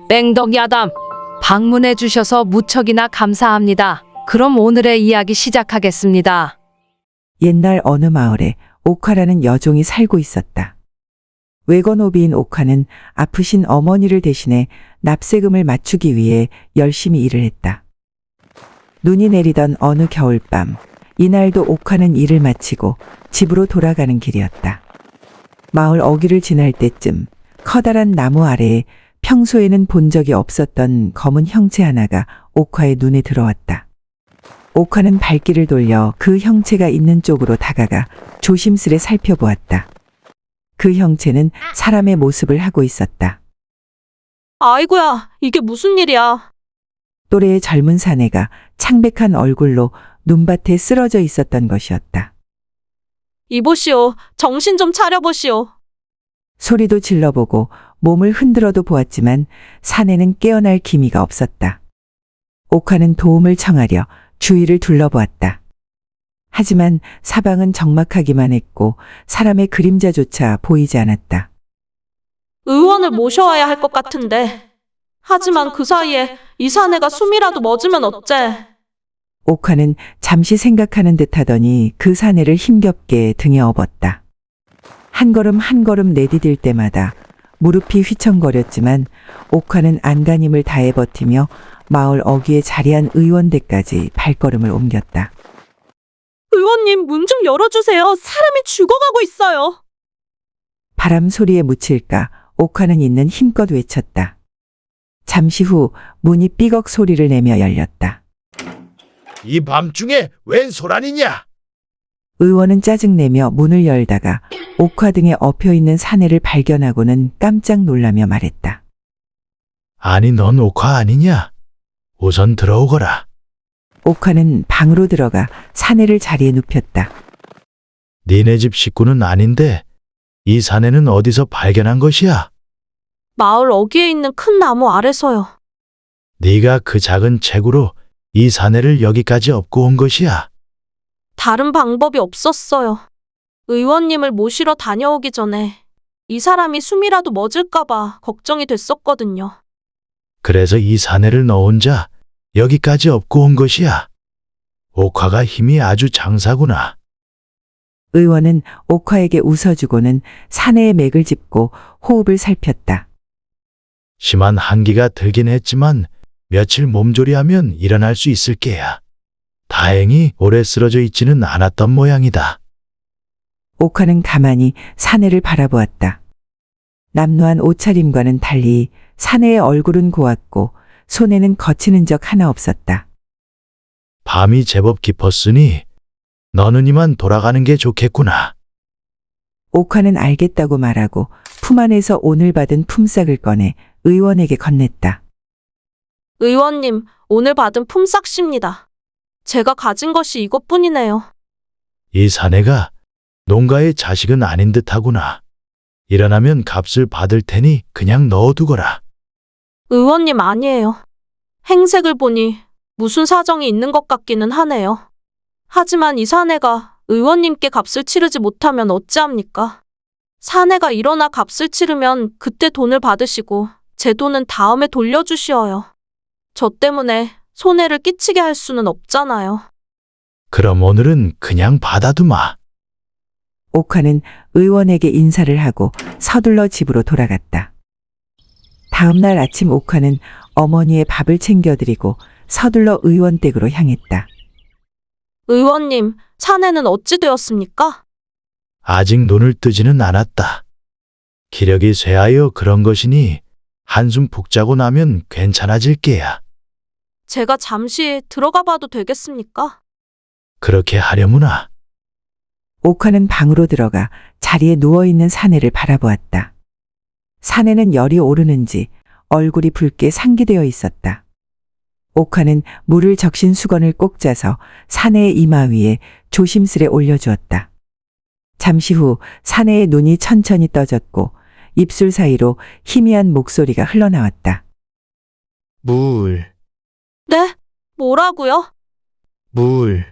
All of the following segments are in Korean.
뺑덕야담, 방문해 주셔서 무척이나 감사합니다. 그럼 오늘의 이야기 시작하겠습니다. 옛날 어느 마을에 옥화라는 여종이 살고 있었다. 외건오비인 옥화는 아프신 어머니를 대신해 납세금을 맞추기 위해 열심히 일을 했다. 눈이 내리던 어느 겨울밤, 이날도 옥화는 일을 마치고 집으로 돌아가는 길이었다. 마을 어귀를 지날 때쯤 커다란 나무 아래에 평소에는 본 적이 없었던 검은 형체 하나가 옥화의 눈에 들어왔다. 옥화는 발길을 돌려 그 형체가 있는 쪽으로 다가가 조심스레 살펴보았다. 그 형체는 사람의 모습을 하고 있었다. 아이고야, 이게 무슨 일이야? 또래의 젊은 사내가 창백한 얼굴로 눈밭에 쓰러져 있었던 것이었다. 이보시오, 정신 좀 차려보시오. 소리도 질러보고 몸을 흔들어도 보았지만 사내는 깨어날 기미가 없었다. 옥화는 도움을 청하려 주위를 둘러보았다. 하지만 사방은 적막하기만 했고 사람의 그림자조차 보이지 않았다. 의원을 모셔와야 할 것 같은데. 하지만 그 사이에 이 사내가 숨이라도 멎으면 어째? 옥화는 잠시 생각하는 듯 하더니 그 사내를 힘겹게 등에 업었다. 한 걸음 한 걸음 내디딜 때마다 무릎이 휘청거렸지만 옥화는 안간힘을 다해 버티며 마을 어귀에 자리한 의원대까지 발걸음을 옮겼다. 의원님, 문 좀 열어주세요. 사람이 죽어가고 있어요. 바람 소리에 묻힐까 옥화는 있는 힘껏 외쳤다. 잠시 후 문이 삐걱 소리를 내며 열렸다. 이 밤중에 웬 소란이냐? 의원은 짜증내며 문을 열다가 옥화 등에 엎여있는 사내를 발견하고는 깜짝 놀라며 말했다. 아니 넌 옥화 아니냐? 우선 들어오거라. 옥화는 방으로 들어가 사내를 자리에 눕혔다. 니네 집 식구는 아닌데 이 사내는 어디서 발견한 것이야? 마을 어귀에 있는 큰 나무 아래서요. 네가 그 작은 체구로 이 사내를 여기까지 업고 온 것이야. 다른 방법이 없었어요. 의원님을 모시러 다녀오기 전에 이 사람이 숨이라도 멎을까봐 걱정이 됐었거든요. 그래서 이 사내를 너 혼자 여기까지 업고 온 것이야. 옥화가 힘이 아주 장사구나. 의원은 옥화에게 웃어주고는 사내의 맥을 짚고 호흡을 살폈다. 심한 한기가 들긴 했지만 며칠 몸조리하면 일어날 수 있을 게야. 다행히 오래 쓰러져 있지는 않았던 모양이다. 옥화는 가만히 사내를 바라보았다. 남루한 옷차림과는 달리 사내의 얼굴은 고왔고 손에는 거친 흔적 하나 없었다. 밤이 제법 깊었으니 너는 이만 돌아가는 게 좋겠구나. 옥화는 알겠다고 말하고 품 안에서 오늘 받은 품삯을 꺼내 의원에게 건넸다. 의원님, 오늘 받은 품삯입니다. 제가 가진 것이 이것뿐이네요. 이 사내가 농가의 자식은 아닌 듯하구나. 일어나면 값을 받을 테니 그냥 넣어두거라. 의원님 아니에요. 행색을 보니 무슨 사정이 있는 것 같기는 하네요. 하지만 이 사내가 의원님께 값을 치르지 못하면 어찌합니까? 사내가 일어나 값을 치르면 그때 돈을 받으시고 제 돈은 다음에 돌려주시어요. 저 때문에 손해를 끼치게 할 수는 없잖아요. 그럼 오늘은 그냥 받아두마. 옥화는 의원에게 인사를 하고 서둘러 집으로 돌아갔다. 다음 날 아침 옥화는 어머니의 밥을 챙겨드리고 서둘러 의원 댁으로 향했다. 의원님, 사내는 어찌 되었습니까? 아직 눈을 뜨지는 않았다. 기력이 쇠하여 그런 것이니 한숨 푹 자고 나면 괜찮아질 게야. 제가 잠시 들어가 봐도 되겠습니까? 그렇게 하려무나. 옥화는 방으로 들어가 자리에 누워있는 사내를 바라보았다. 사내는 열이 오르는지 얼굴이 붉게 상기되어 있었다. 옥화는 물을 적신 수건을 꼭 짜서 사내의 이마 위에 조심스레 올려주었다. 잠시 후 사내의 눈이 천천히 떠졌고 입술 사이로 희미한 목소리가 흘러나왔다. 물, 네? 뭐라고요? 물.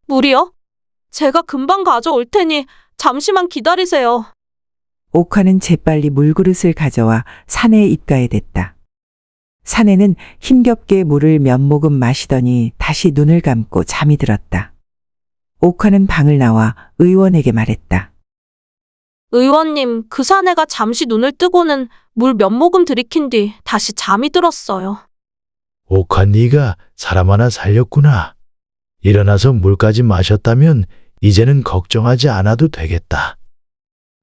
물이요? 제가 금방 가져올 테니 잠시만 기다리세요. 옥화는 재빨리 물그릇을 가져와 사내의 입가에 댔다. 사내는 힘겹게 물을 몇 모금 마시더니 다시 눈을 감고 잠이 들었다. 옥화는 방을 나와 의원에게 말했다. 의원님, 그 사내가 잠시 눈을 뜨고는 물 몇 모금 들이킨 뒤 다시 잠이 들었어요. 옥화 네가 사람 하나 살렸구나. 일어나서 물까지 마셨다면 이제는 걱정하지 않아도 되겠다.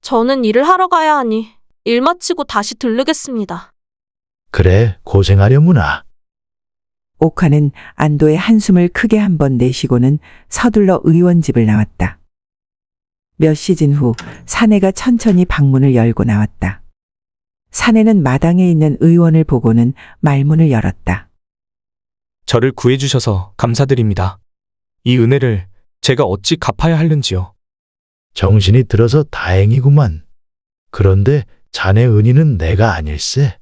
저는 일을 하러 가야 하니 일 마치고 다시 들르겠습니다. 그래, 고생하려무나. 옥화는 안도의 한숨을 크게 한번 내쉬고는 서둘러 의원 집을 나왔다. 몇 시즌 후 사내가 천천히 방문을 열고 나왔다. 사내는 마당에 있는 의원을 보고는 말문을 열었다. 저를 구해주셔서 감사드립니다. 이 은혜를 제가 어찌 갚아야 하는지요. 정신이 들어서 다행이구만. 그런데 자네 은희는 내가 아닐세.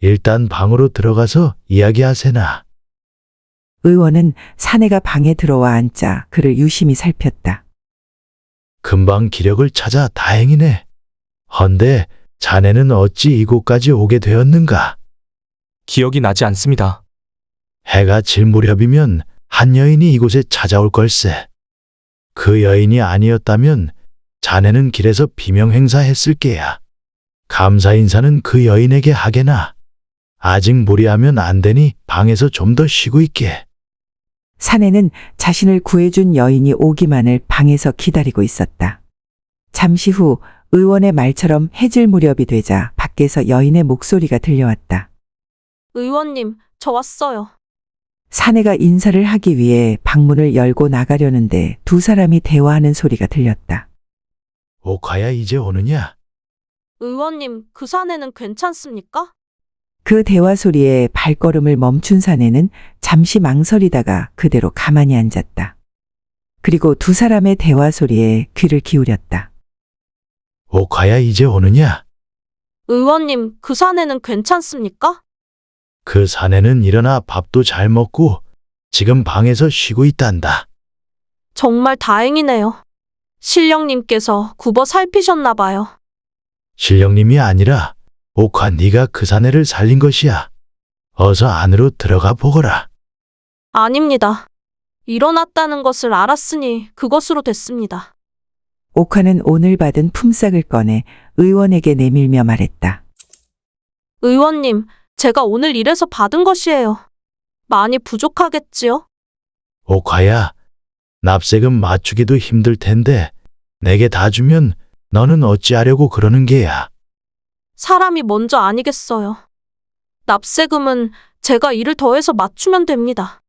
일단 방으로 들어가서 이야기하세나. 의원은 사내가 방에 들어와 앉자 그를 유심히 살폈다. 금방 기력을 찾아 다행이네. 헌데 자네는 어찌 이곳까지 오게 되었는가? 기억이 나지 않습니다. 해가 질 무렵이면 한 여인이 이곳에 찾아올 걸세. 그 여인이 아니었다면 자네는 길에서 비명 행사했을 게야. 감사 인사는 그 여인에게 하게나. 아직 무리하면 안 되니 방에서 좀 더 쉬고 있게. 사내는 자신을 구해준 여인이 오기만을 방에서 기다리고 있었다. 잠시 후 의원의 말처럼 해질 무렵이 되자 밖에서 여인의 목소리가 들려왔다. 의원님, 저 왔어요. 사내가 인사를 하기 위해 방문을 열고 나가려는데 두 사람이 대화하는 소리가 들렸다. 옥화야 이제 오느냐? 의원님, 그 사내는 괜찮습니까? 그 대화 소리에 발걸음을 멈춘 사내는 잠시 망설이다가 그대로 가만히 앉았다. 그리고 두 사람의 대화 소리에 귀를 기울였다. 옥화야 이제 오느냐? 의원님, 그 사내는 괜찮습니까? 그 사내는 일어나 밥도 잘 먹고 지금 방에서 쉬고 있단다. 정말 다행이네요. 신령님께서 굽어 살피셨나 봐요. 신령님이 아니라 옥화 네가 그 사내를 살린 것이야. 어서 안으로 들어가 보거라. 아닙니다. 일어났다는 것을 알았으니 그것으로 됐습니다. 옥화는 오늘 받은 품삯을 꺼내 의원에게 내밀며 말했다. 의원님, 제가 오늘 일해서 받은 것이에요. 많이 부족하겠지요? 옥화야, 납세금 맞추기도 힘들 텐데 내게 다 주면 너는 어찌하려고 그러는 게야. 사람이 먼저 아니겠어요. 납세금은 제가 일을 더해서 맞추면 됩니다.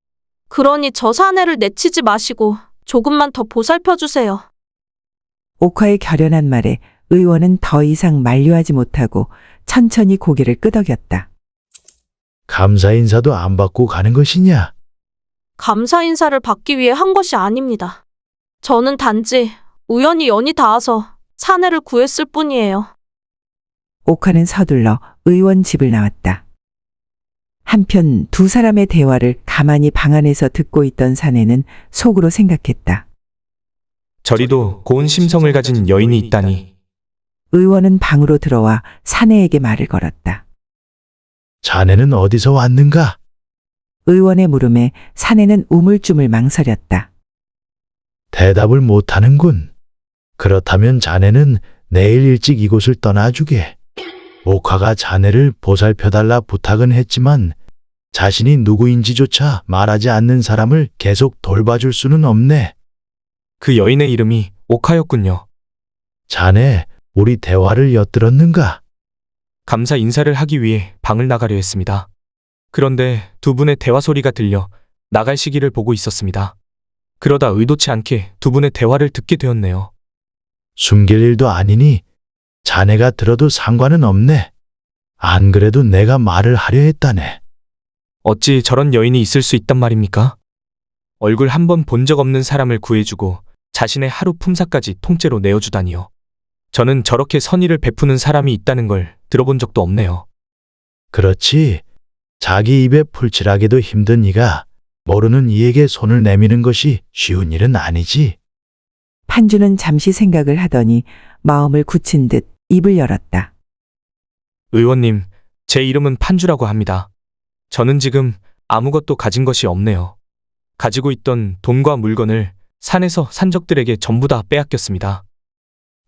그러니 저 사내를 내치지 마시고 조금만 더 보살펴 주세요. 옥화의 결연한 말에 의원은 더 이상 만류하지 못하고 천천히 고개를 끄덕였다. 감사 인사도 안 받고 가는 것이냐? 감사 인사를 받기 위해 한 것이 아닙니다. 저는 단지 우연히 연이 닿아서 사내를 구했을 뿐이에요. 옥화는 서둘러 의원 집을 나왔다. 한편 두 사람의 대화를 가만히 방 안에서 듣고 있던 사내는 속으로 생각했다. 저리도 고운 심성을 가진 여인이 있다니. 의원은 방으로 들어와 사내에게 말을 걸었다. 자네는 어디서 왔는가? 의원의 물음에 사내는 우물쭈물 망설였다. 대답을 못하는군. 그렇다면 자네는 내일 일찍 이곳을 떠나주게. 옥화가 자네를 보살펴달라 부탁은 했지만 자신이 누구인지조차 말하지 않는 사람을 계속 돌봐줄 수는 없네. 그 여인의 이름이 옥하였군요. 자네, 우리 대화를 엿들었는가? 감사 인사를 하기 위해 방을 나가려 했습니다. 그런데 두 분의 대화 소리가 들려 나갈 시기를 보고 있었습니다. 그러다 의도치 않게 두 분의 대화를 듣게 되었네요. 숨길 일도 아니니 자네가 들어도 상관은 없네. 안 그래도 내가 말을 하려 했다네. 어찌 저런 여인이 있을 수 있단 말입니까? 얼굴 한 번 본 적 없는 사람을 구해주고 자신의 하루 품삯까지 통째로 내어주다니요. 저는 저렇게 선의를 베푸는 사람이 있다는 걸 들어본 적도 없네요. 그렇지. 자기 입에 풀칠하기도 힘든 이가 모르는 이에게 손을 내미는 것이 쉬운 일은 아니지. 판주는 잠시 생각을 하더니 마음을 굳힌 듯 입을 열었다. 의원님, 제 이름은 판주라고 합니다. 저는 지금 아무것도 가진 것이 없네요. 가지고 있던 돈과 물건을 산에서 산적들에게 전부 다 빼앗겼습니다.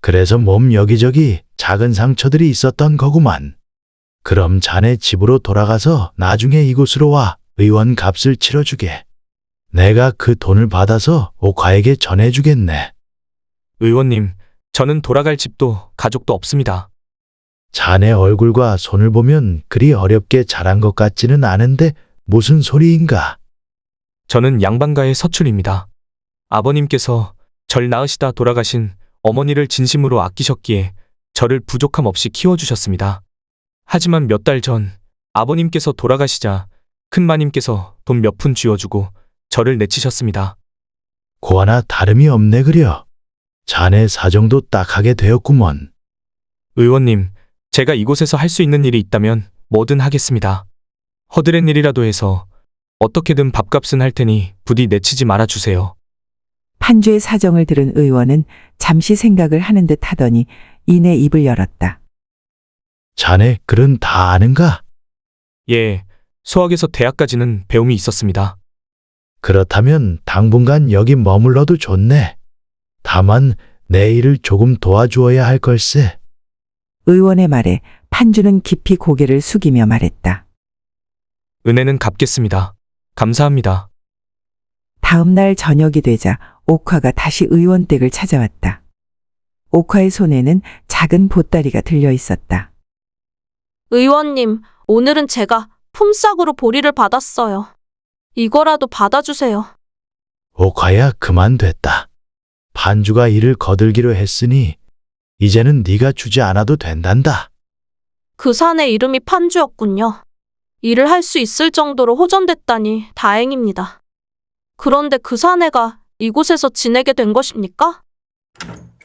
그래서 몸 여기저기 작은 상처들이 있었던 거구만. 그럼 자네 집으로 돌아가서 나중에 이곳으로 와 의원 값을 치러주게. 내가 그 돈을 받아서 옥화에게 전해주겠네. 의원님, 저는 돌아갈 집도 가족도 없습니다. 자네 얼굴과 손을 보면 그리 어렵게 자란 것 같지는 않은데 무슨 소리인가? 저는 양반가의 서출입니다. 아버님께서 절 낳으시다 돌아가신 어머니를 진심으로 아끼셨기에 저를 부족함 없이 키워주셨습니다. 하지만 몇 달 전 아버님께서 돌아가시자 큰마님께서 돈 몇 푼 쥐어주고 저를 내치셨습니다. 고하나 다름이 없네 그려. 자네 사정도 딱하게 되었구먼. 의원님, 제가 이곳에서 할 수 있는 일이 있다면 뭐든 하겠습니다. 허드렛 일이라도 해서 어떻게든 밥값은 할 테니 부디 내치지 말아주세요. 판주의 사정을 들은 의원은 잠시 생각을 하는 듯 하더니 이내 입을 열었다. 자네 글은 다 아는가? 예, 수학에서 대학까지는 배움이 있었습니다. 그렇다면 당분간 여기 머물러도 좋네. 다만 내 일을 조금 도와주어야 할 걸세. 의원의 말에 판주는 깊이 고개를 숙이며 말했다. 은혜는 갚겠습니다. 감사합니다. 다음 날 저녁이 되자 옥화가 다시 의원 댁을 찾아왔다. 옥화의 손에는 작은 보따리가 들려 있었다. 의원님, 오늘은 제가 품삯으로 보리를 받았어요. 이거라도 받아주세요. 옥화야 그만 됐다. 판주가 일을 거들기로 했으니 이제는 네가 주지 않아도 된단다. 그 산의 이름이 판주였군요. 일을 할 수 있을 정도로 호전됐다니 다행입니다. 그런데 그 사내가 이곳에서 지내게 된 것입니까?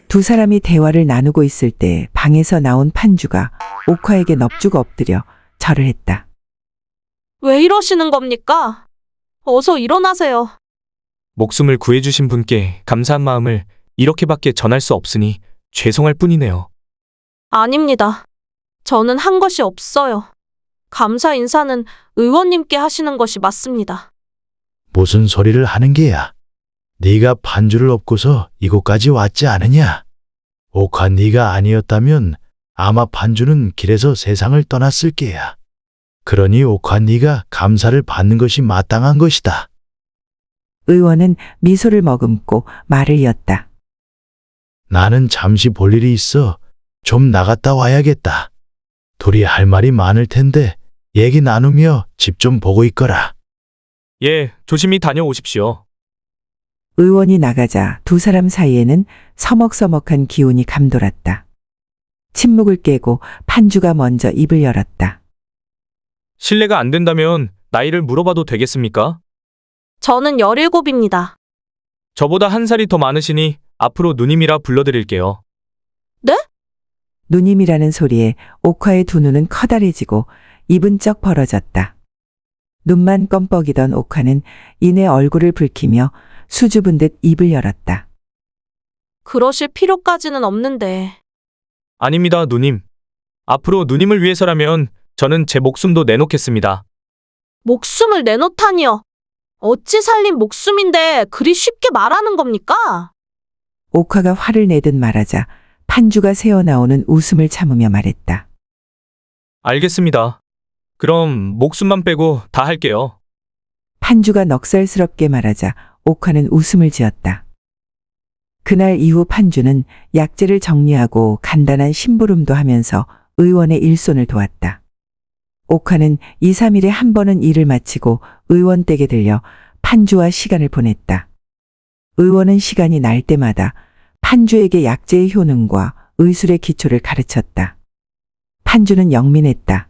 두 사람이 대화를 나누고 있을 때 방에서 나온 판주가 옥화에게 넙죽 엎드려 절을 했다. 왜 이러시는 겁니까? 어서 일어나세요. 목숨을 구해주신 분께 감사한 마음을 이렇게밖에 전할 수 없으니 죄송할 뿐이네요. 아닙니다. 저는 한 것이 없어요. 감사 인사는 의원님께 하시는 것이 맞습니다. 무슨 소리를 하는 게야? 네가 판주를 업고서 이곳까지 왔지 않으냐? 옥화 네가 아니었다면 아마 판주는 길에서 세상을 떠났을 게야. 그러니 옥화 네가 감사를 받는 것이 마땅한 것이다. 의원은 미소를 머금고 말을 이었다. 나는 잠시 볼 일이 있어 좀 나갔다 와야겠다. 둘이 할 말이 많을 텐데 얘기 나누며 집 좀 보고 있거라. 예, 조심히 다녀오십시오. 의원이 나가자 두 사람 사이에는 서먹서먹한 기운이 감돌았다. 침묵을 깨고 판주가 먼저 입을 열었다. 실례가 안 된다면 나이를 물어봐도 되겠습니까? 저는 17입니다. 저보다 한 살이 더 많으시니 앞으로 누님이라 불러드릴게요. 누님이라는 소리에 옥화의 두 눈은 커다래지고 입은 쩍 벌어졌다. 눈만 껌뻑이던 옥화는 이내 얼굴을 붉히며 수줍은 듯 입을 열었다. 그러실 필요까지는 없는데. 아닙니다, 누님. 앞으로 누님을 위해서라면 저는 제 목숨도 내놓겠습니다. 목숨을 내놓다니요. 어찌 살린 목숨인데 그리 쉽게 말하는 겁니까? 옥화가 화를 내듯 말하자 판주가 새어나오는 웃음을 참으며 말했다. 알겠습니다. 그럼 목숨만 빼고 다 할게요. 판주가 넉살스럽게 말하자 옥화는 웃음을 지었다. 그날 이후 판주는 약재를 정리하고 간단한 심부름도 하면서 의원의 일손을 도왔다. 옥화는 2, 3일에 한 번은 일을 마치고 의원 댁에 들려 판주와 시간을 보냈다. 의원은 시간이 날 때마다 판주에게 약재의 효능과 의술의 기초를 가르쳤다. 판주는 영민했다.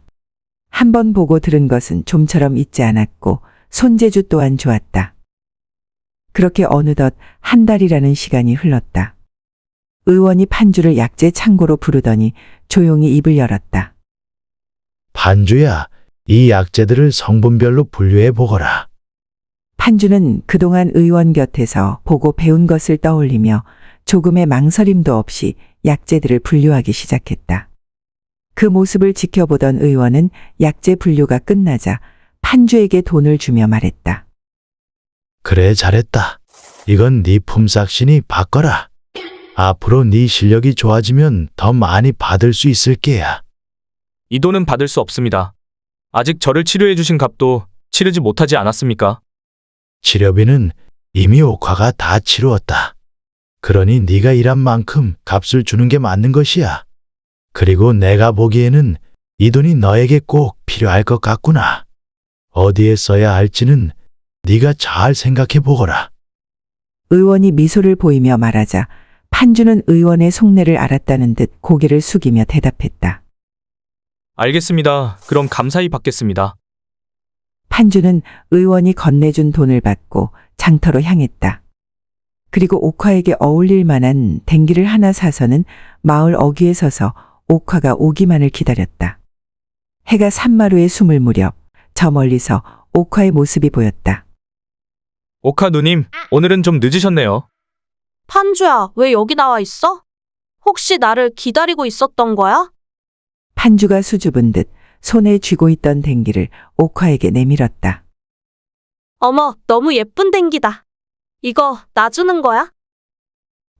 한 번 보고 들은 것은 좀처럼 잊지 않았고 손재주 또한 좋았다. 그렇게 어느덧 한 달이라는 시간이 흘렀다. 의원이 판주를 약재 창고로 부르더니 조용히 입을 열었다. 판주야, 이 약재들을 성분별로 분류해 보거라. 판주는 그동안 의원 곁에서 보고 배운 것을 떠올리며 조금의 망설임도 없이 약재들을 분류하기 시작했다. 그 모습을 지켜보던 의원은 약재 분류가 끝나자 판주에게 돈을 주며 말했다. 그래, 잘했다. 이건 네 품삯이니 바꿔라. 앞으로 네 실력이 좋아지면 더 많이 받을 수 있을 게야. 이 돈은 받을 수 없습니다. 아직 저를 치료해 주신 값도 치르지 못하지 않았습니까? 치료비는 이미 옥화가 다 치루었다. 그러니 네가 일한 만큼 값을 주는 게 맞는 것이야. 그리고 내가 보기에는 이 돈이 너에게 꼭 필요할 것 같구나. 어디에 써야 할지는 네가 잘 생각해 보거라. 의원이 미소를 보이며 말하자 판주는 의원의 속내를 알았다는 듯 고개를 숙이며 대답했다. 알겠습니다. 그럼 감사히 받겠습니다. 판주는 의원이 건네준 돈을 받고 장터로 향했다. 그리고 옥화에게 어울릴 만한 댕기를 하나 사서는 마을 어귀에 서서 옥화가 오기만을 기다렸다. 해가 산마루에 숨을 무렵 저 멀리서 옥화의 모습이 보였다. 옥화 누님, 오늘은 좀 늦으셨네요. 판주야, 왜 여기 나와 있어? 혹시 나를 기다리고 있었던 거야? 판주가 수줍은 듯 손에 쥐고 있던 댕기를 옥화에게 내밀었다. 어머, 너무 예쁜 댕기다. 이거 나 주는 거야?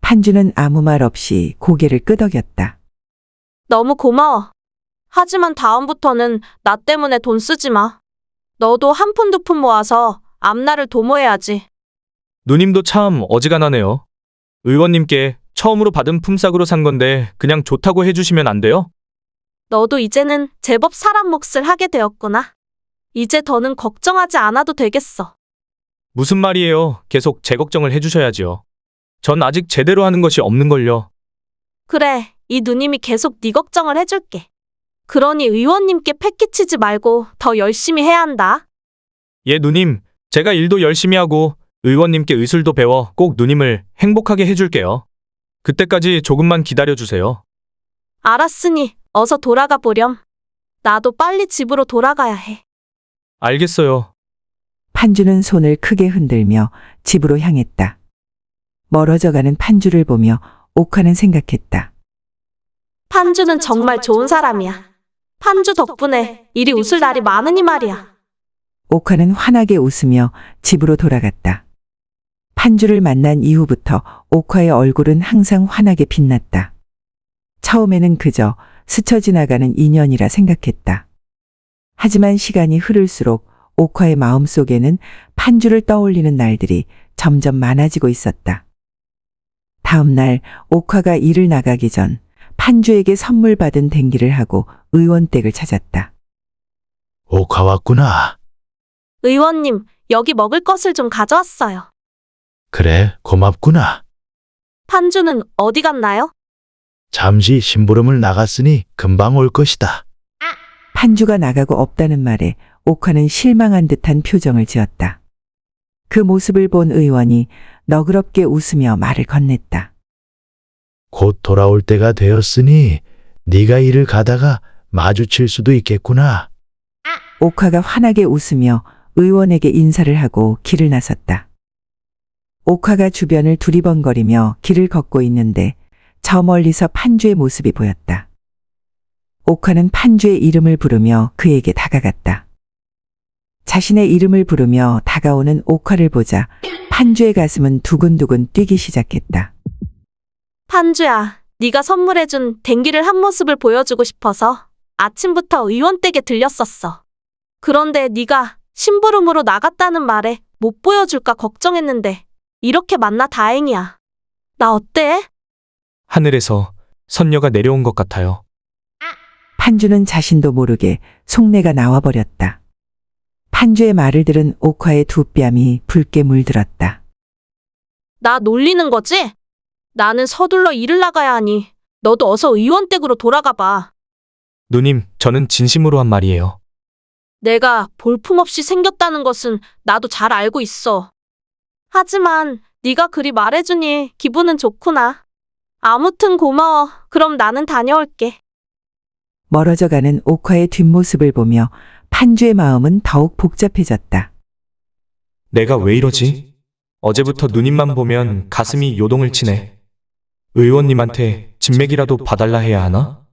판주는 아무 말 없이 고개를 끄덕였다. 너무 고마워. 하지만 다음부터는 나 때문에 돈 쓰지 마. 너도 한 푼 두 푼 모아서 앞날을 도모해야지. 누님도 참 어지간하네요. 의원님께 처음으로 받은 품삯으로 산 건데 그냥 좋다고 해주시면 안 돼요? 너도 이제는 제법 사람 몫을 하게 되었구나. 이제 더는 걱정하지 않아도 되겠어. 무슨 말이에요? 계속 제 걱정을 해주셔야지요. 전 아직 제대로 하는 것이 없는걸요. 그래, 이 누님이 계속 네 걱정을 해줄게. 그러니 의원님께 패기치지 말고 더 열심히 해야 한다. 예, 누님. 제가 일도 열심히 하고 의원님께 의술도 배워 꼭 누님을 행복하게 해줄게요. 그때까지 조금만 기다려주세요. 알았으니 어서 돌아가 보렴. 나도 빨리 집으로 돌아가야 해. 알겠어요. 판주는 손을 크게 흔들며 집으로 향했다. 멀어져가는 판주를 보며 옥화는 생각했다. 판주는 정말 좋은 사람이야. 판주 덕분에 이리 웃을 날이 많으니 말이야. 옥화는 환하게 웃으며 집으로 돌아갔다. 판주를 만난 이후부터 옥화의 얼굴은 항상 환하게 빛났다. 처음에는 그저 스쳐 지나가는 인연이라 생각했다. 하지만 시간이 흐를수록 옥화의 마음속에는 판주를 떠올리는 날들이 점점 많아지고 있었다. 다음 날 옥화가 일을 나가기 전 판주에게 선물 받은 댕기를 하고 의원댁을 찾았다. 옥화 왔구나. 의원님, 여기 먹을 것을 좀 가져왔어요. 그래, 고맙구나. 판주는 어디 갔나요? 잠시 심부름을 나갔으니 금방 올 것이다. 판주가 나가고 없다는 말에 옥화는 실망한 듯한 표정을 지었다. 그 모습을 본 의원이 너그럽게 웃으며 말을 건넸다. 곧 돌아올 때가 되었으니 네가 일을 가다가 마주칠 수도 있겠구나. 옥화가 환하게 웃으며 의원에게 인사를 하고 길을 나섰다. 옥화가 주변을 두리번거리며 길을 걷고 있는데 저 멀리서 판주의 모습이 보였다. 옥화는 판주의 이름을 부르며 그에게 다가갔다. 자신의 이름을 부르며 다가오는 옥화를 보자 판주의 가슴은 두근두근 뛰기 시작했다. 판주야, 네가 선물해준 댕기를 한 모습을 보여주고 싶어서 아침부터 의원댁에 들렸었어. 그런데 네가 심부름으로 나갔다는 말에 못 보여줄까 걱정했는데 이렇게 만나 다행이야. 나 어때? 하늘에서 선녀가 내려온 것 같아요. 판주는 자신도 모르게 속내가 나와버렸다. 판주의 말을 들은 옥화의 두 뺨이 붉게 물들었다. 나 놀리는 거지? 나는 서둘러 일을 나가야 하니 너도 어서 의원댁으로 돌아가 봐. 누님, 저는 진심으로 한 말이에요. 내가 볼품없이 생겼다는 것은 나도 잘 알고 있어. 하지만 네가 그리 말해주니 기분은 좋구나. 아무튼 고마워. 그럼 나는 다녀올게. 멀어져가는 옥화의 뒷모습을 보며 판주의 마음은 더욱 복잡해졌다. 내가 왜 이러지? 어제부터 누님만 보면 가슴이 요동을 치네. 의원님한테 진맥이라도 봐달라 해야 하나?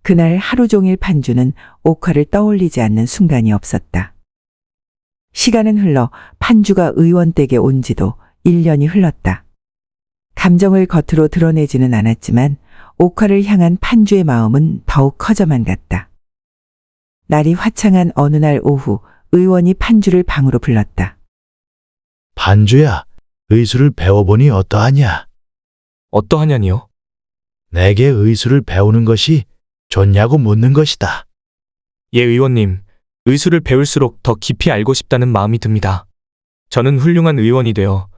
그날 하루 종일 판주는 옥화를 떠올리지 않는 순간이 없었다. 시간은 흘러 판주가 의원 댁에 온 지도 1년이 흘렀다. 감정을 겉으로 드러내지는 않았지만 옥화를 향한 판주의 마음은 더욱 커져만 갔다. 날이 화창한 어느 날 오후 의원이 판주를 방으로 불렀다. 판주야, 의술을 배워보니 어떠하냐? 어떠하냐니요? 내게 의술을 배우는 것이 좋냐고 묻는 것이다. 예, 의원님. 의술을 배울수록 더 깊이 알고 싶다는 마음이 듭니다. 저는 훌륭한 의원이 되어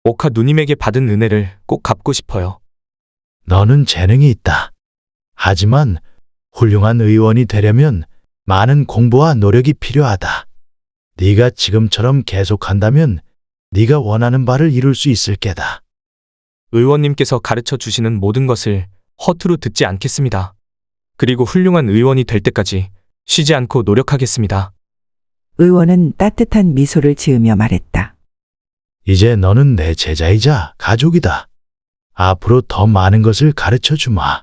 옥화 누님에게 받은 은혜를 꼭 갚고 싶어요. 너는 재능이 있다. 하지만 훌륭한 의원이 되려면 많은 공부와 노력이 필요하다. 네가 지금처럼 계속한다면 네가 원하는 바를 이룰 수 있을 게다. 의원님께서 가르쳐 주시는 모든 것을 허투루 듣지 않겠습니다. 그리고 훌륭한 의원이 될 때까지 쉬지 않고 노력하겠습니다. 의원은 따뜻한 미소를 지으며 말했다. 이제 너는 내 제자이자 가족이다. 앞으로 더 많은 것을 가르쳐 주마.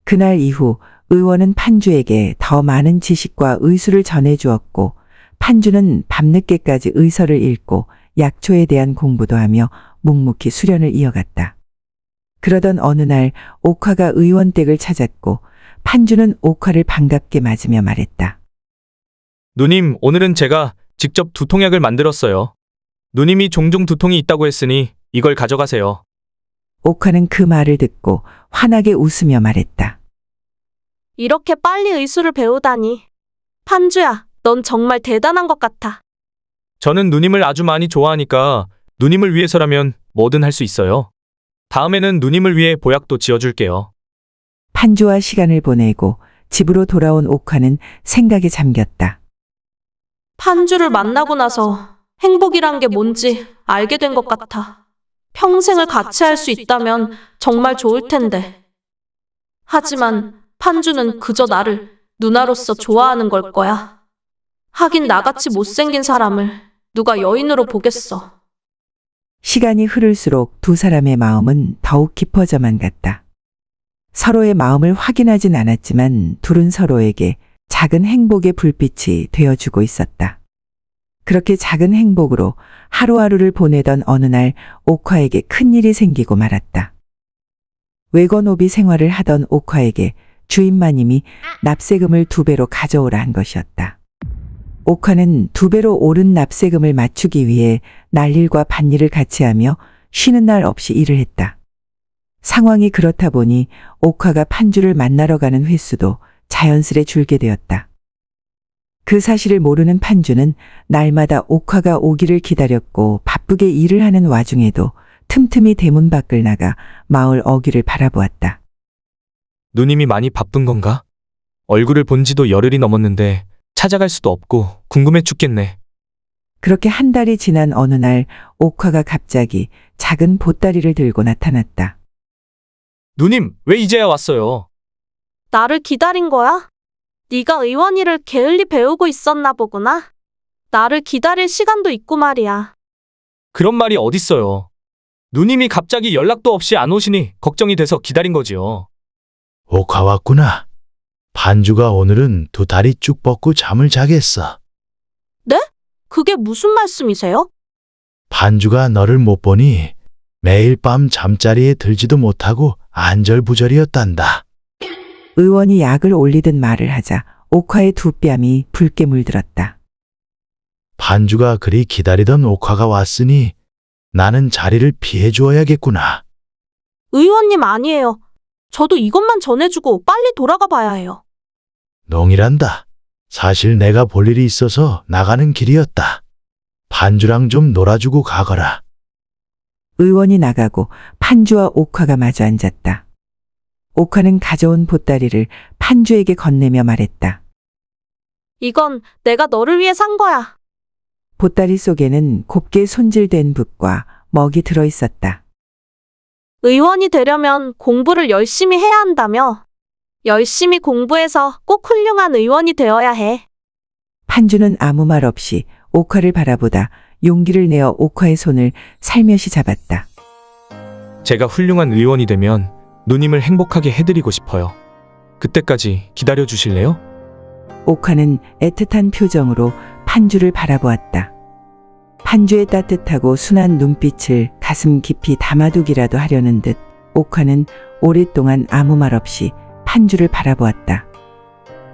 그날 이후 의원은 판주에게 더 많은 지식과 의술을 전해주었고 판주는 밤늦게까지 의서를 읽고 약초에 대한 공부도 하며 묵묵히 수련을 이어갔다. 그러던 어느 날 옥화가 의원 댁을 찾았고 판주는 옥화를 반갑게 맞으며 말했다. 누님, 오늘은 제가 직접 두통약을 만들었어요. 누님이 종종 두통이 있다고 했으니 이걸 가져가세요. 옥화는 그 말을 듣고 환하게 웃으며 말했다. 이렇게 빨리 의술을 배우다니. 판주야, 넌 정말 대단한 것 같아. 저는 누님을 아주 많이 좋아하니까 누님을 위해서라면 뭐든 할 수 있어요. 다음에는 누님을 위해 보약도 지어줄게요. 판주와 시간을 보내고 집으로 돌아온 옥화는 생각에 잠겼다. 판주를 만나고 나서 행복이란 게 뭔지 알게 된 것 같아. 평생을 같이 할 수 있다면 정말 좋을 텐데. 하지만 판주는 그저 나를 누나로서 좋아하는 걸 거야. 하긴 나같이 못생긴 사람을 누가 여인으로 보겠어. 시간이 흐를수록 두 사람의 마음은 더욱 깊어져만 갔다. 서로의 마음을 확인하진 않았지만 둘은 서로에게 작은 행복의 불빛이 되어주고 있었다. 그렇게 작은 행복으로 하루하루를 보내던 어느 날 옥화에게 큰일이 생기고 말았다. 외건오비 생활을 하던 옥화에게 주인마님이 납세금을 2배로 가져오라 한 것이었다. 옥화는 2배로 오른 납세금을 맞추기 위해 날일과 밭일을 같이 하며 쉬는 날 없이 일을 했다. 상황이 그렇다 보니 옥화가 판주를 만나러 가는 횟수도 자연스레 줄게 되었다. 그 사실을 모르는 판주는 날마다 옥화가 오기를 기다렸고 바쁘게 일을 하는 와중에도 틈틈이 대문 밖을 나가 마을 어귀를 바라보았다. 누님이 많이 바쁜 건가? 얼굴을 본 지도 열흘이 넘었는데 찾아갈 수도 없고 궁금해 죽겠네. 그렇게 한 달이 지난 어느 날 옥화가 갑자기 작은 보따리를 들고 나타났다. 누님, 왜 이제야 왔어요? 나를 기다린 거야? 네가 의원일을 게을리 배우고 있었나 보구나. 나를 기다릴 시간도 있고 말이야. 그런 말이 어딨어요. 누님이 갑자기 연락도 없이 안 오시니 걱정이 돼서 기다린 거지요. 옥화 왔구나. 판주가 오늘은 두 다리 쭉 뻗고 잠을 자겠어. 그게 무슨 말씀이세요? 판주가 너를 못 보니 매일 밤 잠자리에 들지도 못하고 안절부절이었단다. 의원이 약을 올리듯 말을 하자 옥화의 두 뺨이 붉게 물들었다. 판주가 그리 기다리던 옥화가 왔으니 나는 자리를 피해 주어야겠구나. 의원님 아니에요. 저도 이것만 전해주고 빨리 돌아가 봐야 해요. 농이란다. 사실 내가 볼 일이 있어서 나가는 길이었다. 판주랑 좀 놀아주고 가거라. 의원이 나가고 판주와 옥화가 마주 앉았다. 옥화는 가져온 보따리를 판주에게 건네며 말했다. 이건 내가 너를 위해 산 거야. 보따리 속에는 곱게 손질된 붓과 먹이 들어있었다. 의원이 되려면 공부를 열심히 해야 한다며. 열심히 공부해서 꼭 훌륭한 의원이 되어야 해. 판주는 아무 말 없이 옥화를 바라보다 용기를 내어 옥화의 손을 살며시 잡았다. 제가 훌륭한 의원이 되면 누님을 행복하게 해드리고 싶어요. 그때까지 기다려 주실래요? 옥화는 애틋한 표정으로 판주를 바라보았다. 판주의 따뜻하고 순한 눈빛을 가슴 깊이 담아두기라도 하려는 듯 옥화는 오랫동안 아무 말 없이 판주를 바라보았다.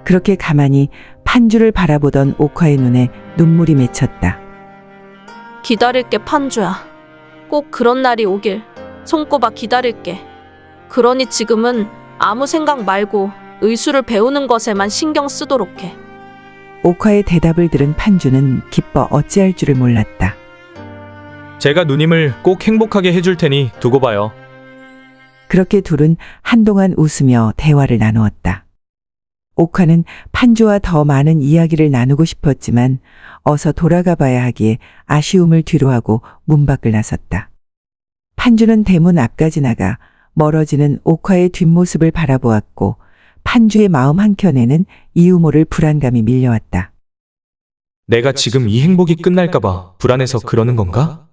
그렇게 가만히 판주를 바라보던 옥화의 눈에 눈물이 맺혔다. 기다릴게, 판주야. 꼭 그런 날이 오길 손꼽아 기다릴게. 그러니 지금은 아무 생각 말고 의술을 배우는 것에만 신경 쓰도록 해. 옥화의 대답을 들은 판주는 기뻐 어찌할 줄을 몰랐다. 제가 누님을 꼭 행복하게 해줄 테니 두고 봐요. 그렇게 둘은 한동안 웃으며 대화를 나누었다. 옥화는 판주와 더 많은 이야기를 나누고 싶었지만 어서 돌아가 봐야 하기에 아쉬움을 뒤로하고 문 밖을 나섰다. 판주는 대문 앞까지 나가 멀어지는 옥화의 뒷모습을 바라보았고 판주의 마음 한켠에는 이유 모를 불안감이 밀려왔다. 내가 지금 이 행복이 끝날까봐 불안해서 그러는 건가?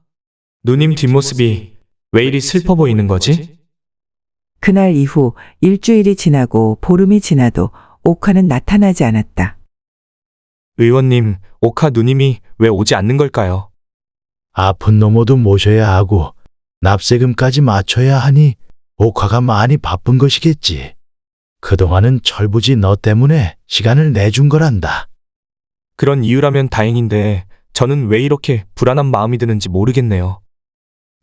누님 뒷모습이 왜 이리 슬퍼 보이는 거지? 그날 이후 일주일이 지나고 보름이 지나도 옥화는 나타나지 않았다. 의원님, 옥화 누님이 왜 오지 않는 걸까요? 아픈 노모도 모셔야 하고 납세금까지 맞춰야 하니 옥화가 많이 바쁜 것이겠지. 그동안은 철부지 너 때문에 시간을 내준 거란다. 그런 이유라면 다행인데 저는 왜 이렇게 불안한 마음이 드는지 모르겠네요.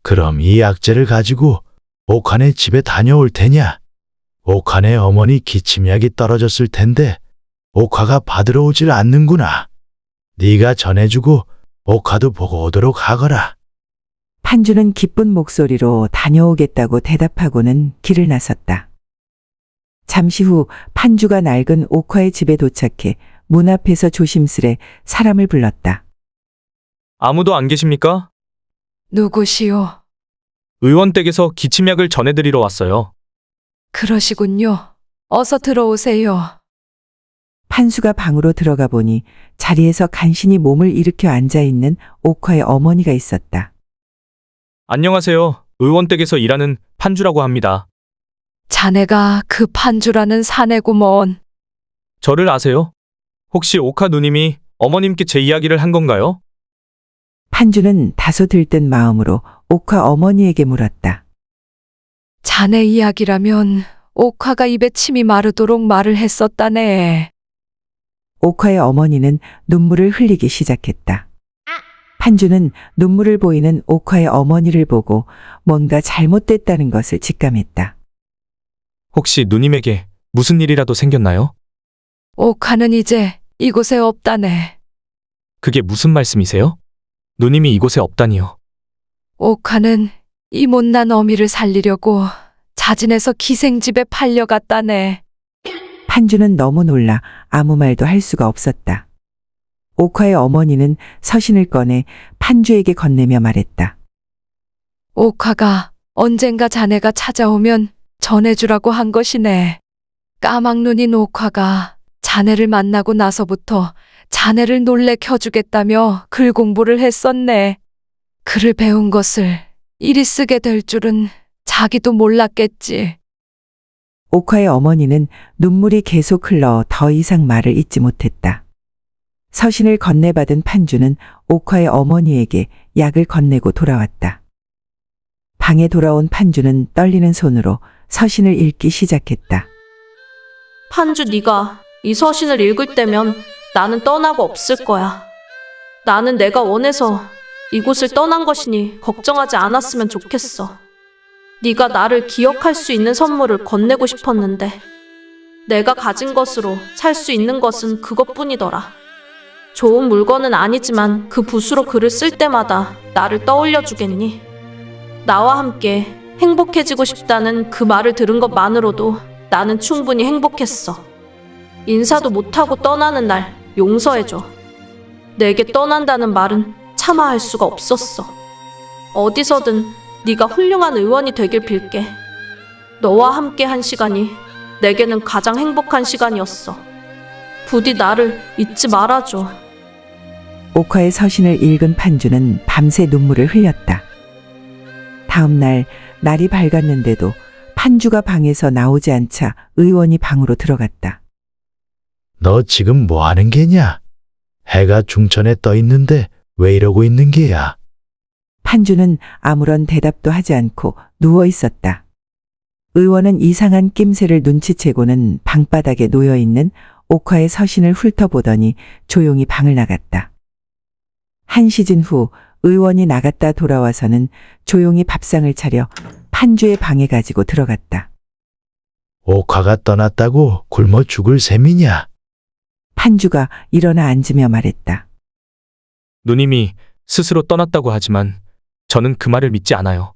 그럼 이 약재를 가지고 옥환의 집에 다녀올 테냐? 옥환의 어머니 기침약이 떨어졌을 텐데 옥화가 받으러 오질 않는구나. 네가 전해주고 옥화도 보고 오도록 하거라. 판주는 기쁜 목소리로 다녀오겠다고 대답하고는 길을 나섰다. 잠시 후 판주가 낡은 옥화의 집에 도착해 문 앞에서 조심스레 사람을 불렀다. 아무도 안 계십니까? 누구시오? 의원 댁에서 기침약을 전해드리러 왔어요. 그러시군요. 어서 들어오세요. 판수가 방으로 들어가 보니 자리에서 간신히 몸을 일으켜 앉아있는 옥화의 어머니가 있었다. 안녕하세요. 의원 댁에서 일하는 판주라고 합니다. 자네가 그 판주라는 사내구먼. 저를 아세요? 혹시 옥화 누님이 어머님께 제 이야기를 한 건가요? 판주는 다소 들뜬 마음으로 옥화 어머니에게 물었다. 자네 이야기라면 옥화가 입에 침이 마르도록 말을 했었다네. 옥화의 어머니는 눈물을 흘리기 시작했다. 판주는 눈물을 보이는 옥화의 어머니를 보고 뭔가 잘못됐다는 것을 직감했다. 혹시 누님에게 무슨 일이라도 생겼나요? 옥화는 이제 이곳에 없다네. 그게 무슨 말씀이세요? 누님이 이곳에 없다니요. 옥화는 이 못난 어미를 살리려고 자진해서 기생집에 팔려갔다네. 판주는 너무 놀라 아무 말도 할 수가 없었다. 옥화의 어머니는 서신을 꺼내 판주에게 건네며 말했다. 옥화가 언젠가 자네가 찾아오면 전해주라고 한 것이네. 까막눈인 옥화가 자네를 만나고 나서부터 자네를 놀래켜주겠다며 글 공부를 했었네. 글을 배운 것을 이리 쓰게 될 줄은 자기도 몰랐겠지. 옥화의 어머니는 눈물이 계속 흘러 더 이상 말을 잇지 못했다. 서신을 건네받은 판주는 옥화의 어머니에게 약을 건네고 돌아왔다. 방에 돌아온 판주는 떨리는 손으로 서신을 읽기 시작했다. 판주, 네가 이 서신을 읽을 때면 나는 떠나고 없을 거야. 나는 내가 원해서 이곳을 떠난 것이니 걱정하지 않았으면 좋겠어. 네가 나를 기억할 수 있는 선물을 건네고 싶었는데 내가 가진 것으로 살 수 있는 것은 그것뿐이더라. 좋은 물건은 아니지만 그 붓으로 글을 쓸 때마다 나를 떠올려 주겠니? 나와 함께 행복해지고 싶다는 그 말을 들은 것만으로도 나는 충분히 행복했어. 인사도 못하고 떠나는 날 용서해줘. 내게 떠난다는 말은 차마 할 수가 없었어. 어디서든 네가 훌륭한 의원이 되길 빌게. 너와 함께 한 시간이 내게는 가장 행복한 시간이었어. 부디 나를 잊지 말아줘. 옥화의 서신을 읽은 판주는 밤새 눈물을 흘렸다. 다음 날 날이 밝았는데도 판주가 방에서 나오지 않자 의원이 방으로 들어갔다. 너 지금 뭐 하는 게냐? 해가 중천에 떠 있는데 왜 이러고 있는 게야? 판주는 아무런 대답도 하지 않고 누워 있었다. 의원은 이상한 낌새를 눈치채고는 방바닥에 놓여 있는 옥화의 서신을 훑어보더니 조용히 방을 나갔다. 한 시즌 후 의원이 나갔다 돌아와서는 조용히 밥상을 차려 판주의 방에 가지고 들어갔다. 옥화가 떠났다고 굶어 죽을 셈이냐? 판주가 일어나 앉으며 말했다. 누님이 스스로 떠났다고 하지만 저는 그 말을 믿지 않아요.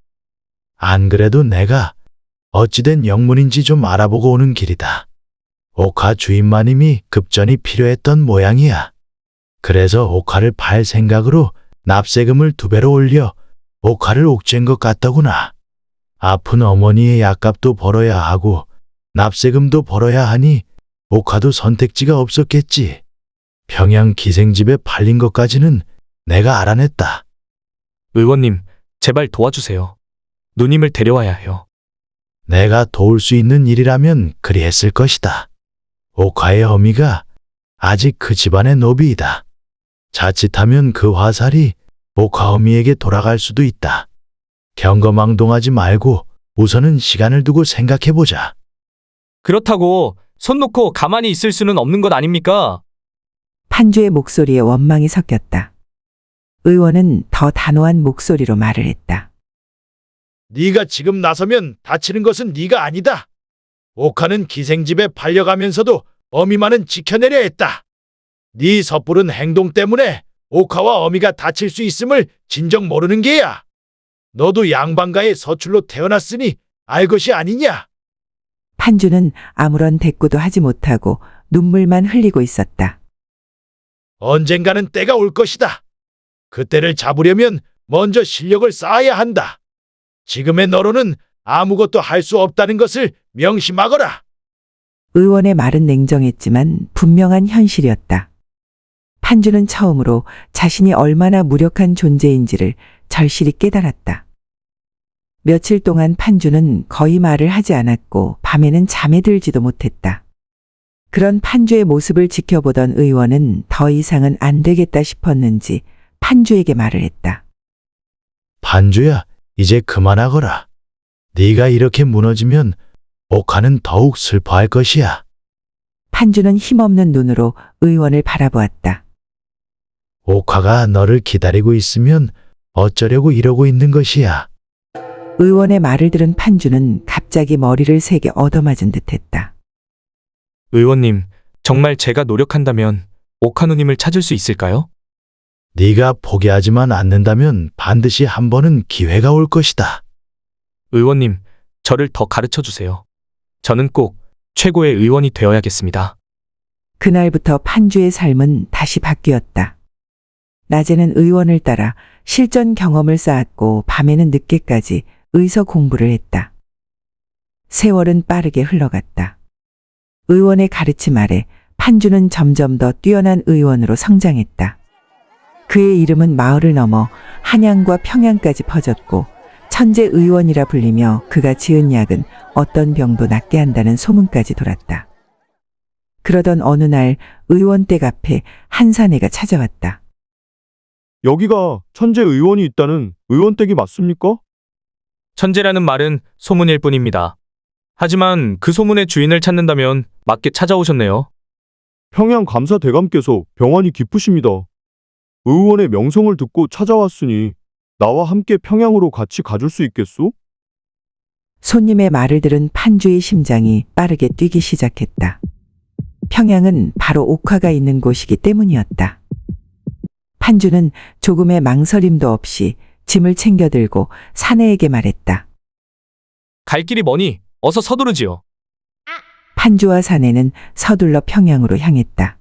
안 그래도 내가 어찌된 영문인지 좀 알아보고 오는 길이다. 옥화 주인마님이 급전이 필요했던 모양이야. 그래서 옥화를 팔 생각으로 납세금을 2배로 올려 옥화를 옥죄인 것 같더구나. 아픈 어머니의 약값도 벌어야 하고 납세금도 벌어야 하니 옥화도 선택지가 없었겠지. 평양 기생집에 팔린 것까지는 내가 알아냈다. 의원님, 제발 도와주세요. 누님을 데려와야 해요. 내가 도울 수 있는 일이라면 그리 했을 것이다. 옥화의 어미가 아직 그 집안의 노비이다. 자칫하면 그 화살이 옥화 어미에게 돌아갈 수도 있다. 경거망동하지 말고 우선은 시간을 두고 생각해보자. 그렇다고 손 놓고 가만히 있을 수는 없는 것 아닙니까? 판주의 목소리에 원망이 섞였다. 의원은 더 단호한 목소리로 말을 했다. 네가 지금 나서면 다치는 것은 네가 아니다. 옥화는 기생집에 팔려가면서도 어미만은 지켜내려 했다. 네 섣부른 행동 때문에 옥화와 어미가 다칠 수 있음을 진정 모르는 게야. 너도 양반가의 서출로 태어났으니 알 것이 아니냐? 판주는 아무런 대꾸도 하지 못하고 눈물만 흘리고 있었다. 언젠가는 때가 올 것이다. 그때를 잡으려면 먼저 실력을 쌓아야 한다. 지금의 너로는 아무것도 할 수 없다는 것을 명심하거라. 의원의 말은 냉정했지만 분명한 현실이었다. 판주는 처음으로 자신이 얼마나 무력한 존재인지를 절실히 깨달았다. 며칠 동안 판주는 거의 말을 하지 않았고 밤에는 잠에 들지도 못했다. 그런 판주의 모습을 지켜보던 의원은 더 이상은 안 되겠다 싶었는지 판주에게 말을 했다. 판주야, 이제 그만하거라. 네가 이렇게 무너지면 옥화는 더욱 슬퍼할 것이야. 판주는 힘없는 눈으로 의원을 바라보았다. 옥화가 너를 기다리고 있으면 어쩌려고 이러고 있는 것이야. 의원의 말을 들은 판주는 갑자기 머리를 세게 얻어맞은 듯했다. 의원님, 정말 제가 노력한다면 옥화 누님을 찾을 수 있을까요? 네가 포기하지만 않는다면 반드시 한 번은 기회가 올 것이다. 의원님, 저를 더 가르쳐 주세요. 저는 꼭 최고의 의원이 되어야겠습니다. 그날부터 판주의 삶은 다시 바뀌었다. 낮에는 의원을 따라 실전 경험을 쌓았고 밤에는 늦게까지 의서 공부를 했다. 세월은 빠르게 흘러갔다. 의원의 가르침 아래 판주는 점점 더 뛰어난 의원으로 성장했다. 그의 이름은 마을을 넘어 한양과 평양까지 퍼졌고 천재 의원이라 불리며 그가 지은 약은 어떤 병도 낫게 한다는 소문까지 돌았다. 그러던 어느 날 의원 댁 앞에 한 사내가 찾아왔다. 여기가 천재 의원이 있다는 의원댁이 맞습니까? 천재라는 말은 소문일 뿐입니다. 하지만 그 소문의 주인을 찾는다면 맞게 찾아오셨네요. 평양 감사 대감께서 병환이 깊으십니다. 의원의 명성을 듣고 찾아왔으니 나와 함께 평양으로 같이 가줄 수 있겠소? 손님의 말을 들은 판주의 심장이 빠르게 뛰기 시작했다. 평양은 바로 옥화가 있는 곳이기 때문이었다. 판주는 조금의 망설임도 없이 짐을 챙겨 들고 사내에게 말했다. 갈 길이 머니 어서 서두르지요. 판주와 사내는 서둘러 평양으로 향했다.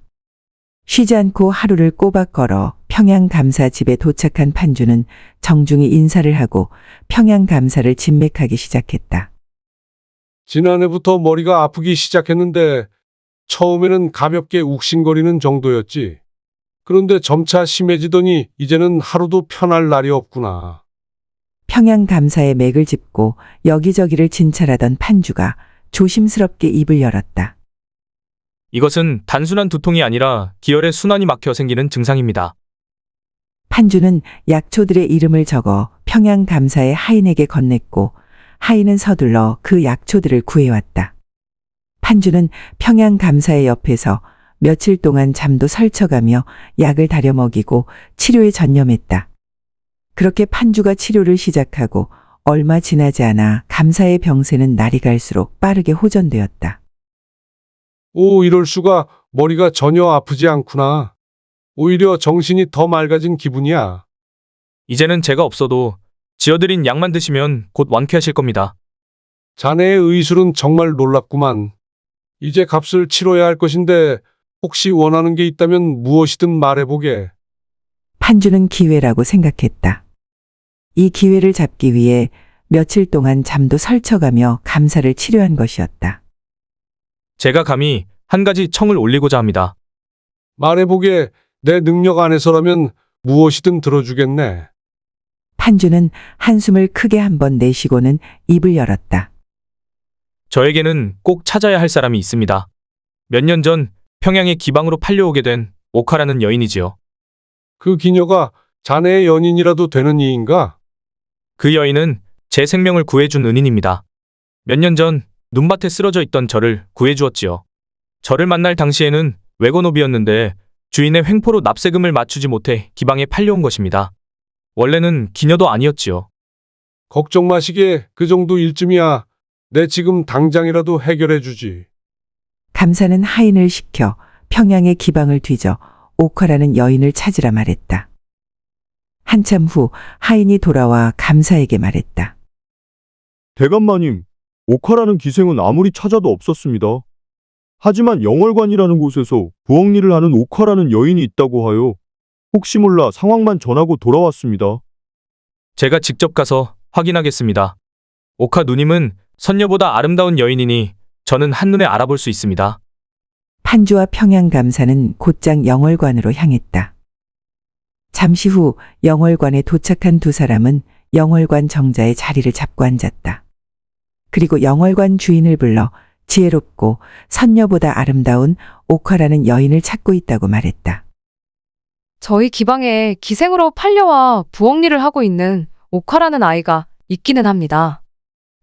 쉬지 않고 하루를 꼬박 걸어 평양 감사 집에 도착한 판주는 정중히 인사를 하고 평양 감사를 진맥하기 시작했다. 지난해부터 머리가 아프기 시작했는데 처음에는 가볍게 욱신거리는 정도였지. 그런데 점차 심해지더니 이제는 하루도 편할 날이 없구나. 평양 감사의 맥을 짚고 여기저기를 진찰하던 판주가 조심스럽게 입을 열었다. 이것은 단순한 두통이 아니라 기혈의 순환이 막혀 생기는 증상입니다. 판주는 약초들의 이름을 적어 평양 감사의 하인에게 건넸고 하인은 서둘러 그 약초들을 구해왔다. 판주는 평양 감사의 옆에서 며칠 동안 잠도 설쳐가며 약을 다려 먹이고 치료에 전념했다. 그렇게 판주가 치료를 시작하고 얼마 지나지 않아 감사의 병세는 날이 갈수록 빠르게 호전되었다. 오, 이럴 수가. 머리가 전혀 아프지 않구나. 오히려 정신이 더 맑아진 기분이야. 이제는 제가 없어도 지어드린 약만 드시면 곧 완쾌하실 겁니다. 자네의 의술은 정말 놀랍구만. 이제 값을 치러야 할 것인데 혹시 원하는 게 있다면 무엇이든 말해보게. 판주는 기회라고 생각했다. 이 기회를 잡기 위해 며칠 동안 잠도 설쳐가며 감사를 치료한 것이었다. 제가 감히 한 가지 청을 올리고자 합니다. 말해보게. 내 능력 안에서라면 무엇이든 들어주겠네. 판주는 한숨을 크게 한번 내쉬고는 입을 열었다. 저에게는 꼭 찾아야 할 사람이 있습니다. 몇 년 전 평양의 기방으로 팔려오게 된 오카라는 여인이지요. 그 기녀가 자네의 연인이라도 되는 이인가? 그 여인은 제 생명을 구해준 은인입니다. 몇 년 전 눈밭에 쓰러져 있던 저를 구해주었지요. 저를 만날 당시에는 외건업이었는데 주인의 횡포로 납세금을 맞추지 못해 기방에 팔려온 것입니다. 원래는 기녀도 아니었지요. 걱정 마시게. 그 정도 일쯤이야. 내 지금 당장이라도 해결해 주지. 감사는 하인을 시켜 평양의 기방을 뒤져 오카라는 여인을 찾으라 말했다. 한참 후 하인이 돌아와 감사에게 말했다. 대감마님, 오카라는 기생은 아무리 찾아도 없었습니다. 하지만 영월관이라는 곳에서 부엌일을 하는 오카라는 여인이 있다고 하여 혹시 몰라 상황만 전하고 돌아왔습니다. 제가 직접 가서 확인하겠습니다. 오카 누님은 선녀보다 아름다운 여인이니 저는 한눈에 알아볼 수 있습니다. 판주와 평양 감사는 곧장 영월관으로 향했다. 잠시 후 영월관에 도착한 두 사람은 영월관 정자의 자리를 잡고 앉았다. 그리고 영월관 주인을 불러 지혜롭고 선녀보다 아름다운 오카라는 여인을 찾고 있다고 말했다. 저희 기방에 기생으로 팔려와 부엌일을 하고 있는 옥화라는 아이가 있기는 합니다.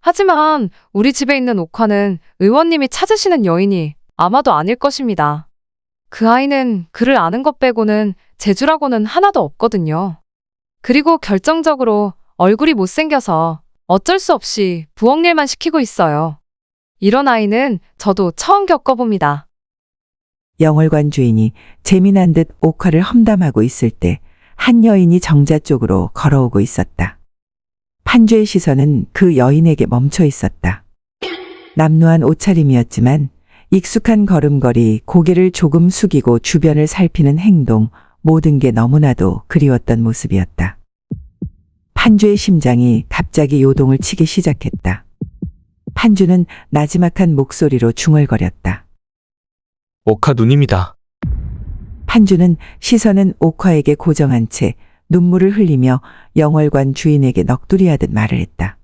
하지만 우리 집에 있는 옥화는 의원님이 찾으시는 여인이 아마도 아닐 것입니다. 그 아이는 그를 아는 것 빼고는 재주라고는 하나도 없거든요. 그리고 결정적으로 얼굴이 못생겨서 어쩔 수 없이 부엌일만 시키고 있어요. 이런 아이는 저도 처음 겪어봅니다. 영월관 주인이 재미난 듯 옥화를 험담하고 있을 때 한 여인이 정자 쪽으로 걸어오고 있었다. 판주의 시선은 그 여인에게 멈춰 있었다. 남루한 옷차림이었지만 익숙한 걸음걸이, 고개를 조금 숙이고 주변을 살피는 행동, 모든 게 너무나도 그리웠던 모습이었다. 판주의 심장이 갑자기 요동을 치기 시작했다. 판주는 나지막한 목소리로 중얼거렸다. 오카 누님이다. 판주는 시선은 옥화에게 고정한 채 눈물을 흘리며 영월관 주인에게 넋두리하듯 말을 했다.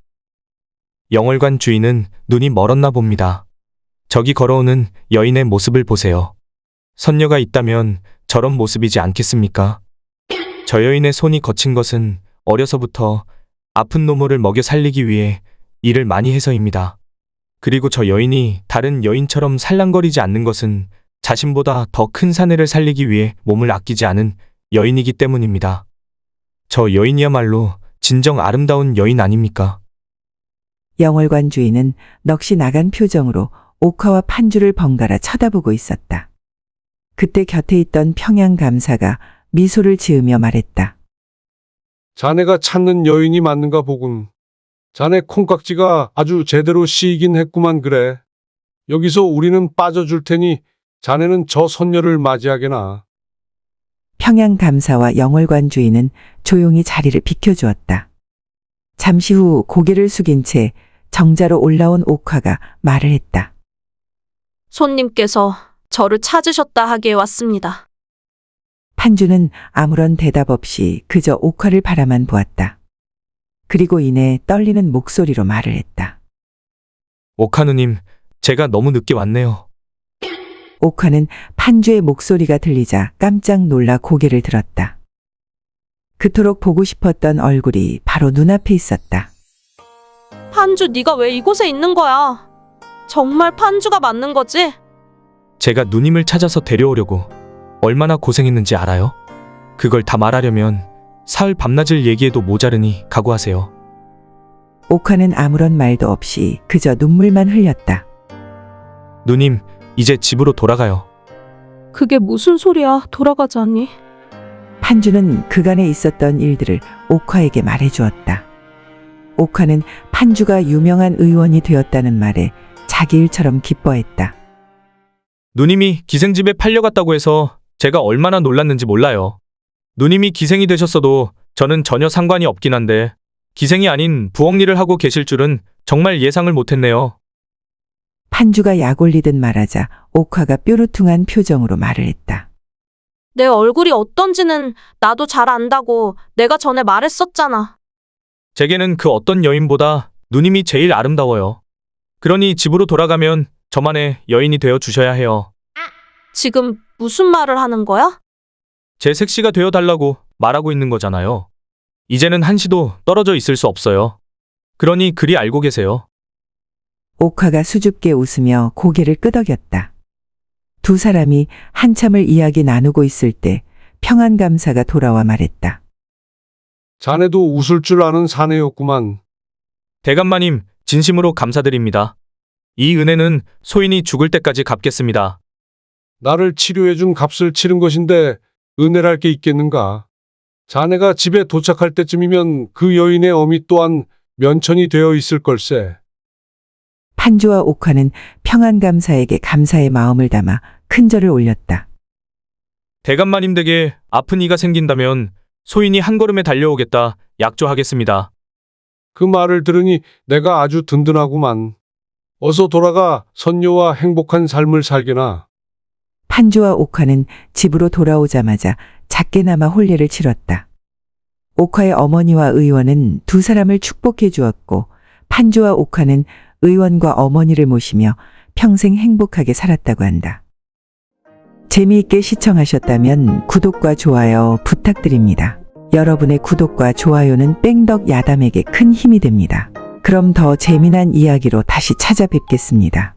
영월관 주인은 눈이 멀었나 봅니다. 저기 걸어오는 여인의 모습을 보세요. 선녀가 있다면 저런 모습이지 않겠습니까? 저 여인의 손이 거친 것은 어려서부터 아픈 노모를 먹여 살리기 위해 일을 많이 해서입니다. 그리고 저 여인이 다른 여인처럼 살랑거리지 않는 것은 자신보다 더 큰 사내를 살리기 위해 몸을 아끼지 않은 여인이기 때문입니다. 저 여인이야말로 진정 아름다운 여인 아닙니까? 영월관 주인은 넋이 나간 표정으로 옥화와 판주를 번갈아 쳐다보고 있었다. 그때 곁에 있던 평양 감사가 미소를 지으며 말했다. 자네가 찾는 여인이 맞는가 보군. 자네 콩깍지가 아주 제대로 씌이긴 했구만 그래. 여기서 우리는 빠져줄 테니 자네는 저 선녀를 맞이하게나. 평양 감사와 영월관 주인은 조용히 자리를 비켜주었다. 잠시 후 고개를 숙인 채 정자로 올라온 옥화가 말을 했다. 손님께서 저를 찾으셨다 하기에 왔습니다. 판주는 아무런 대답 없이 그저 옥화를 바라만 보았다. 그리고 이내 떨리는 목소리로 말을 했다. 오카 누님, 제가 너무 늦게 왔네요. 옥화는 판주의 목소리가 들리자 깜짝 놀라 고개를 들었다. 그토록 보고 싶었던 얼굴이 바로 눈앞에 있었다. 판주, 네가 왜 이곳에 있는 거야? 정말 판주가 맞는 거지? 제가 누님을 찾아서 데려오려고 얼마나 고생했는지 알아요? 그걸 다 말하려면 사흘 밤낮을 얘기해도 모자르니 각오하세요. 옥화는 아무런 말도 없이 그저 눈물만 흘렸다. 누님, 이제 집으로 돌아가요. 그게 무슨 소리야, 돌아가자니. 판주는 그간에 있었던 일들을 옥화에게 말해주었다. 옥화는 판주가 유명한 의원이 되었다는 말에 자기 일처럼 기뻐했다. 누님이 기생집에 팔려갔다고 해서 제가 얼마나 놀랐는지 몰라요. 누님이 기생이 되셨어도 저는 전혀 상관이 없긴 한데 기생이 아닌 부엌 일을 하고 계실 줄은 정말 예상을 못했네요. 판주가 약 올리듯 말하자 옥화가 뾰루퉁한 표정으로 말을 했다. 내 얼굴이 어떤지는 나도 잘 안다고 내가 전에 말했었잖아. 제게는 그 어떤 여인보다 누님이 제일 아름다워요. 그러니 집으로 돌아가면 저만의 여인이 되어 주셔야 해요. 지금 무슨 말을 하는 거야? 제 색시가 되어 달라고 말하고 있는 거잖아요. 이제는 한시도 떨어져 있을 수 없어요. 그러니 그리 알고 계세요. 옥화가 수줍게 웃으며 고개를 끄덕였다. 두 사람이 한참을 이야기 나누고 있을 때 평안감사가 돌아와 말했다. 자네도 웃을 줄 아는 사내였구만. 대감마님, 진심으로 감사드립니다. 이 은혜는 소인이 죽을 때까지 갚겠습니다. 나를 치료해준 값을 치른 것인데 은혜랄 게 있겠는가. 자네가 집에 도착할 때쯤이면 그 여인의 어미 또한 면천이 되어 있을 걸세. 판주와 옥화는 평안감사에게 감사의 마음을 담아 큰절을 올렸다. 대감마님 댁에 아픈 이가 생긴다면 소인이 한 걸음에 달려오겠다 약조하겠습니다. 그 말을 들으니 내가 아주 든든하구만. 어서 돌아가 선녀와 행복한 삶을 살게나. 판주와 옥화는 집으로 돌아오자마자 작게나마 혼례를 치렀다. 옥화의 어머니와 의원은 두 사람을 축복해 주었고 판주와 옥화는 의원과 어머니를 모시며 평생 행복하게 살았다고 한다. 재미있게 시청하셨다면 구독과 좋아요 부탁드립니다. 여러분의 구독과 좋아요는 뺑덕 야담에게 큰 힘이 됩니다. 그럼 더 재미난 이야기로 다시 찾아뵙겠습니다.